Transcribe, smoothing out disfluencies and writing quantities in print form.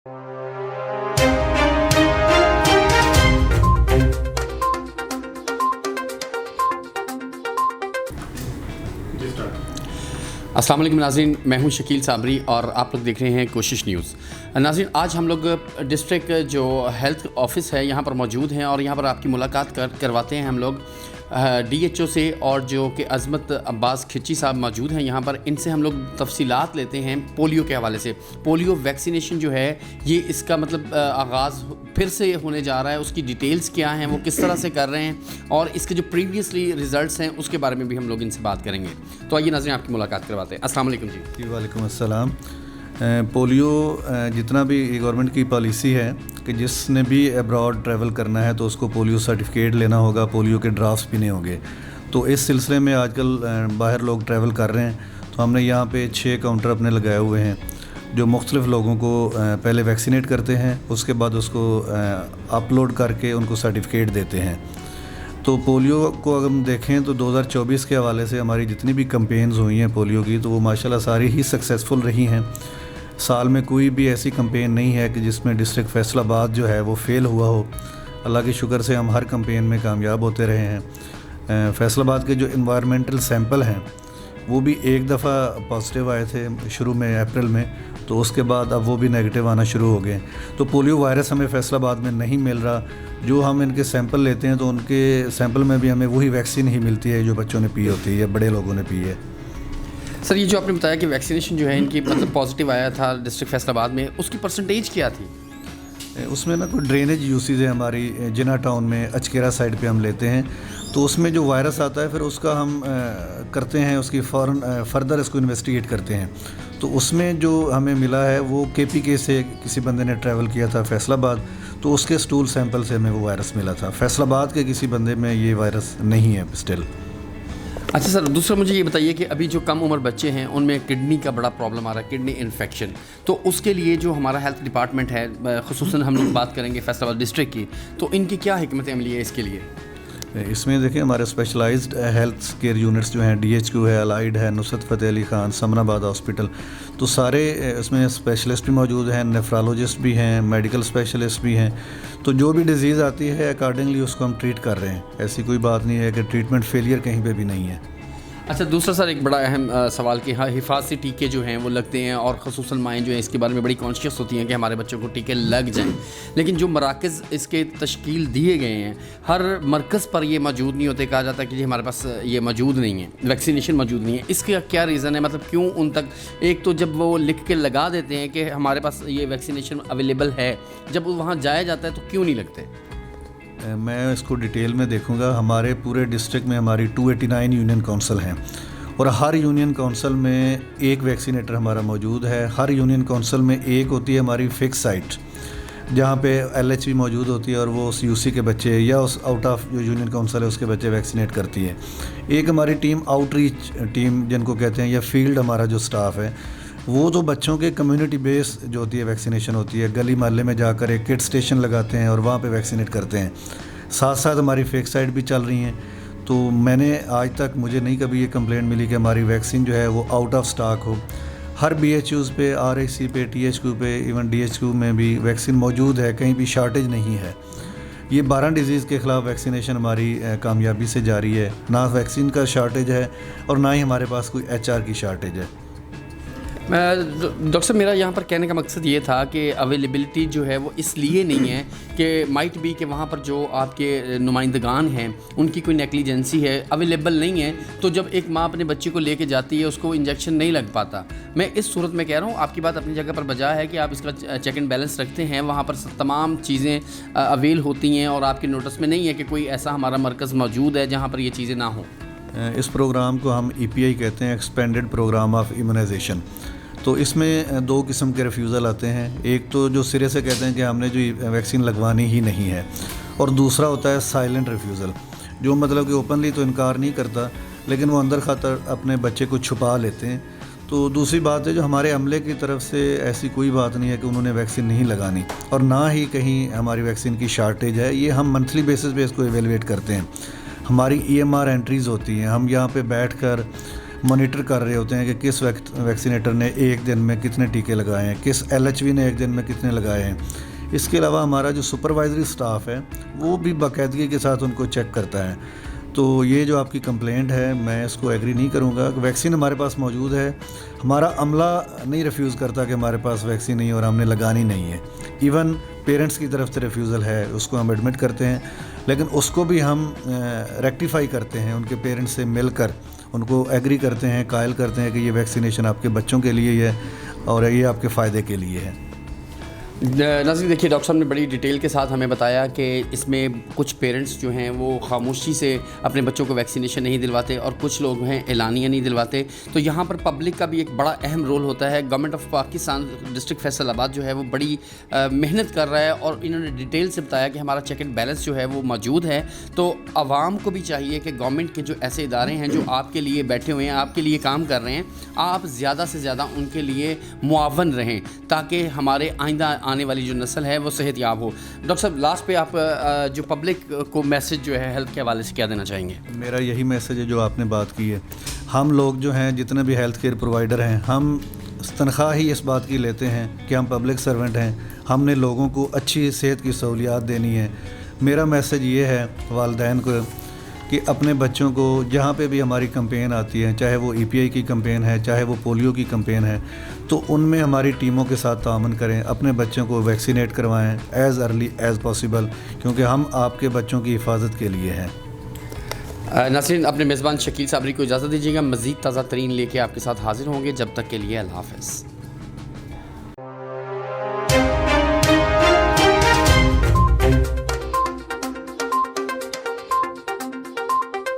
अस्सलाम वालेकुम नाज़रीन, मैं हूं शकील साबरी और आप लोग देख रहे हैं कोशिश न्यूज़। नाज़रीन, आज हम लोग डिस्ट्रिक्ट जो हेल्थ ऑफिस है यहाँ पर मौजूद हैं और यहाँ पर आपकी मुलाकात करवाते हैं हम लोग DHO से, और जो कि अज़मत अब्बास खिची साहब मौजूद हैं यहाँ पर। इनसे हम लोग तफसीलात लेते हैं पोलियो के हवाले से। पोलियो वैक्सीनेशन जो है ये इसका मतलब आगाज़ फिर से होने जा रहा है, उसकी डिटेल्स क्या हैं, वो किस तरह से कर रहे हैं, और इसके जो प्रीवियसली रिज़ल्ट्स हैं उसके बारे में भी हम लोग इनसे बात करेंगे। तो आइए नाज़रीन, आपकी मुलाकात करवाते हैं। अस्सलाम वालेकुम जी। वालेकुम अस्सलाम। पोलियो जितना भी गवर्नमेंट की पॉलिसी है कि जिसने भी अब्रॉड ट्रैवल करना है तो उसको पोलियो सर्टिफिकेट लेना होगा, पोलियो के ड्राफ्ट्स भी नहीं होंगे। तो इस सिलसिले में आजकल बाहर लोग ट्रैवल कर रहे हैं, तो हमने यहाँ पे 6 काउंटर अपने लगाए हुए हैं जो मुख्तलिफ़ लोगों को पहले वैक्सीनेट करते हैं, उसके बाद उसको अपलोड करके उनको सर्टिफिकेट देते हैं। तो पोलियो को अगर हम देखें तो 2024 के हवाले से हमारी जितनी भी कैंपेन्स हुई हैं पोलियो की, तो वो माशाल्लाह सारी ही सक्सेसफुल रही हैं। साल में कोई भी ऐसी कैंपेन नहीं है कि जिसमें डिस्ट्रिक्ट फैसलाबाद जो है वो फ़ेल हुआ हो। अल्लाह की शुक्र से हम हर कैंपेन में कामयाब होते रहे हैं। फैसलाबाद के जो इन्वायरमेंटल सैंपल हैं वो भी एक दफ़ा पॉजिटिव आए थे शुरू में अप्रैल में, तो उसके बाद अब वो भी नेगेटिव आना शुरू हो गए। तो पोलियो वायरस हमें फैसलाबाद में नहीं मिल रहा। जो हम इनके सैंपल लेते हैं तो उनके सैंपल में भी हमें वही वैक्सीन ही मिलती है जो बच्चों ने पी होती है या बड़े लोगों ने पी है। सर, ये जो आपने बताया कि वैक्सीनेशन जो है इनकी मतलब पॉजिटिव आया था डिस्ट्रिक्ट फैसलाबाद में, उसकी परसेंटेज क्या थी? उसमें ना कोई ड्रेनेज यूसेज है हमारी जिना टाउन में, अचकेरा साइड पे हम लेते हैं, तो उसमें जो वायरस आता है फिर उसका हम करते हैं, उसकी फर्दर इसको इन्वेस्टिगेट करते हैं। तो उसमें जो हमें मिला है वो KPK से किसी बंदे ने ट्रैवल किया था फैसलाबाद, तो उसके स्टूल सैंपल से हमें वो वायरस मिला था। फैसलाबाद के किसी बंदे में ये वायरस नहीं है स्टिल। अच्छा सर, दूसरा मुझे ये बताइए कि अभी जो कम उम्र बच्चे हैं उनमें किडनी का बड़ा प्रॉब्लम आ रहा है, किडनी इन्फेक्शन। तो उसके लिए जो हमारा हेल्थ डिपार्टमेंट है, खुसूसन हम लोग बात करेंगे फैसलाबाद डिस्ट्रिक्ट की, तो इनकी क्या हिकमत अमली है इसके लिए? इसमें देखिए हमारे स्पेशलाइज्ड हेल्थ केयर यूनिट्स जो हैं, DHQ है, अलाइड है, नुसरत फ़तेह अली ख़ान, समनाबाद हॉस्पिटल, तो सारे इसमें स्पेशलिस्ट भी मौजूद हैं, नेफ्रोलॉजिस्ट भी हैं, मेडिकल स्पेशलिस्ट भी हैं। तो जो भी डिज़ीज़ आती है अकॉर्डिंगली उसको हम ट्रीट कर रहे हैं। ऐसी कोई बात नहीं है कि ट्रीटमेंट फेलियर कहीं पे भी नहीं है। अच्छा, दूसरा सर एक बड़ा अहम सवाल कि हाँ, हिफाजती टीके जो हैं वो लगते हैं और ख़ुसूसन माएँ जो हैं इसके बारे में बड़ी कॉन्शियस होती हैं कि हमारे बच्चों को टीके लग जाएं, लेकिन जो मराकज़ इसके तश्कील दिए गए हैं हर मरकज़ पर ये मौजूद नहीं होते। कहा जाता है कि जी हमारे पास ये मौजूद नहीं है, वैक्सीनेशन मौजूद नहीं है। इसका क्या रीज़न है? मतलब क्यों उन तक, एक तो जब वो लिख के लगा देते हैं कि हमारे पास ये वैक्सीनेशन अवेलेबल है, जब वहाँ जाया जाता है तो क्यों नहीं लगते? मैं इसको डिटेल में देखूंगा। हमारे पूरे डिस्ट्रिक्ट में हमारी 289 यूनियन काउंसिल हैं और हर यूनियन काउंसिल में एक वैक्सीनेटर हमारा मौजूद है। हर यूनियन काउंसिल में एक होती है हमारी फिक्स साइट जहाँ पे LHV मौजूद होती है और वो उस UC के बच्चे या उस आउट ऑफ जो यूनियन काउंसिल है उसके बच्चे वैक्सीनेट करती है। एक हमारी टीम आउटरीच टीम जिनको कहते हैं, या फील्ड हमारा जो स्टाफ है वो तो बच्चों के कम्युनिटी बेस जो होती है वैक्सीनेशन होती है, गली मोहल्ले में जाकर एक किड स्टेशन लगाते हैं और वहाँ पे वैक्सीनेट करते हैं। साथ साथ हमारी फेक साइट भी चल रही हैं। तो मैंने आज तक मुझे नहीं कभी ये कंप्लेंट मिली कि हमारी वैक्सीन जो है वो आउट ऑफ स्टॉक हो। हर BHUs पे, RAC पे, THQ पे, इवन DHQ में भी वैक्सीन मौजूद है, कहीं भी शॉर्टेज नहीं है। ये 12 डिज़ीज़ के ख़िलाफ़ वैक्सीनेशन हमारी कामयाबी से जारी है। ना वैक्सीन का शॉर्टेज है और ना ही हमारे पास कोई HR की शॉर्टेज है। डॉक्टर साहब, मेरा यहाँ पर कहने का मकसद ये था कि अवेलेबिलिटी जो है वो इसलिए नहीं है कि माइट भी कि वहाँ पर जो आपके नुमाइंदगान हैं उनकी कोई नेग्लिजेंसी है, अवेलेबल नहीं है। तो जब एक माँ अपने बच्चे को लेके जाती है उसको इंजेक्शन नहीं लग पाता। मैं इस सूरत में कह रहा हूँ, आपकी बात अपनी जगह पर बजा है कि आप इसका चेक एंड बैलेंस रखते हैं, वहाँ पर तमाम चीज़ें अवेल होती हैं और आपके नोटिस में नहीं है कि कोई ऐसा हमारा मरकज़ मौजूद है जहाँ पर ये चीज़ें ना हों। इस प्रोग्राम को हम EPI कहते हैं, एक्सपेंडेड प्रोग्राम ऑफ इम्यूनाइजेशन। तो इसमें 2 किस्म के रिफ्यूज़ल आते हैं। एक तो जो सिरे से कहते हैं कि हमने जो वैक्सीन लगवानी ही नहीं है, और दूसरा होता है साइलेंट रिफ्यूज़ल, जो मतलब कि ओपनली तो इनकार नहीं करता लेकिन वो अंदर खातर अपने बच्चे को छुपा लेते हैं। तो दूसरी बात है जो हमारे अमले की तरफ से ऐसी कोई बात नहीं है कि उन्होंने वैक्सीन नहीं लगानी, और ना ही कहीं हमारी वैक्सीन की शार्टेज है। ये हम मंथली बेसिस पे इसको एवेलुएट करते हैं। हमारी EMR एंट्रीज़ होती हैं, हम यहाँ पे बैठकर मॉनिटर कर रहे होते हैं कि किस वैक्सीनेटर ने एक दिन में कितने टीके लगाए हैं, किस LHV ने एक दिन में कितने लगाए हैं। इसके अलावा हमारा जो सुपरवाइजरी स्टाफ है वो भी बाकायदगी के साथ उनको चेक करता है। तो ये जो आपकी कंप्लेंट है मैं इसको एग्री नहीं करूँगा। वैक्सीन हमारे पास मौजूद है, हमारा अमला नहीं रिफ्यूज़ करता कि हमारे पास वैक्सीन नहीं है और हमने लगानी नहीं है। इवन पेरेंट्स की तरफ से रिफ्यूज़ल है, उसको हम एडमिट करते हैं, लेकिन उसको भी हम रेक्टिफाई करते हैं, उनके पेरेंट्स से मिलकर उनको एग्री करते हैं, कायल करते हैं कि ये वैक्सीनेशन आपके बच्चों के लिए ही है और ये आपके फ़ायदे के लिए है। नाज़रीन देखिए, डॉक्टर साहब ने बड़ी डिटेल के साथ हमें बताया कि इसमें कुछ पेरेंट्स जो हैं वो खामोशी से अपने बच्चों को वैक्सीनेशन नहीं दिलवाते और कुछ लोग हैं एलानिया नहीं दिलवाते। तो यहाँ पर पब्लिक का भी एक बड़ा अहम रोल होता है। Government of Pakistan district Faisalabad जो है वो बड़ी मेहनत कर रहा है और इन्होंने डिटेल से बताया कि हमारा चेक एंड बैलेंस जो है वो मौजूद है। तो आवाम को भी चाहिए कि गवर्नमेंट के जो ऐसे इदारे हैं जो आपके लिए बैठे हुए हैं, आपके लिए काम कर रहे हैं, आप ज़्यादा से ज़्यादा उनके लिए मुआवन रहें ताकि हमारे आइंदा आने वाली जो नस्ल है वो सेहतयाब हो। डॉक्टर साहब, लास्ट पे आप जो पब्लिक को मैसेज जो है हेल्थ के हवाले से क्या देना चाहेंगे? मेरा यही मैसेज है जो आपने बात की है। हम लोग जो हैं, जितने भी हेल्थ केयर प्रोवाइडर हैं, हम तनख्वाह ही इस बात की लेते हैं कि हम पब्लिक सर्वेंट हैं, हमने लोगों को अच्छी सेहत की सहूलियात देनी है। मेरा मैसेज ये है वालिदैन को कि अपने बच्चों को जहाँ पे भी हमारी कैंपेन आती है, चाहे वो EPI की कैंपेन है, चाहे वो पोलियो की कैंपेन है, तो उनमें हमारी टीमों के साथ ताअमुन करें, अपने बच्चों को वैक्सीनेट करवाएं एज़ अर्ली एज़ पॉसिबल, क्योंकि हम आपके बच्चों की हिफाजत के लिए हैं। नाज़रीन, अपने मेज़बान शकील साबरी को इजाज़त दीजिएगा। मज़ीद ताज़ा तरीन लेके आपके साथ हाज़िर होंगे। जब तक के लिए अल्लाह हाफ़िज़।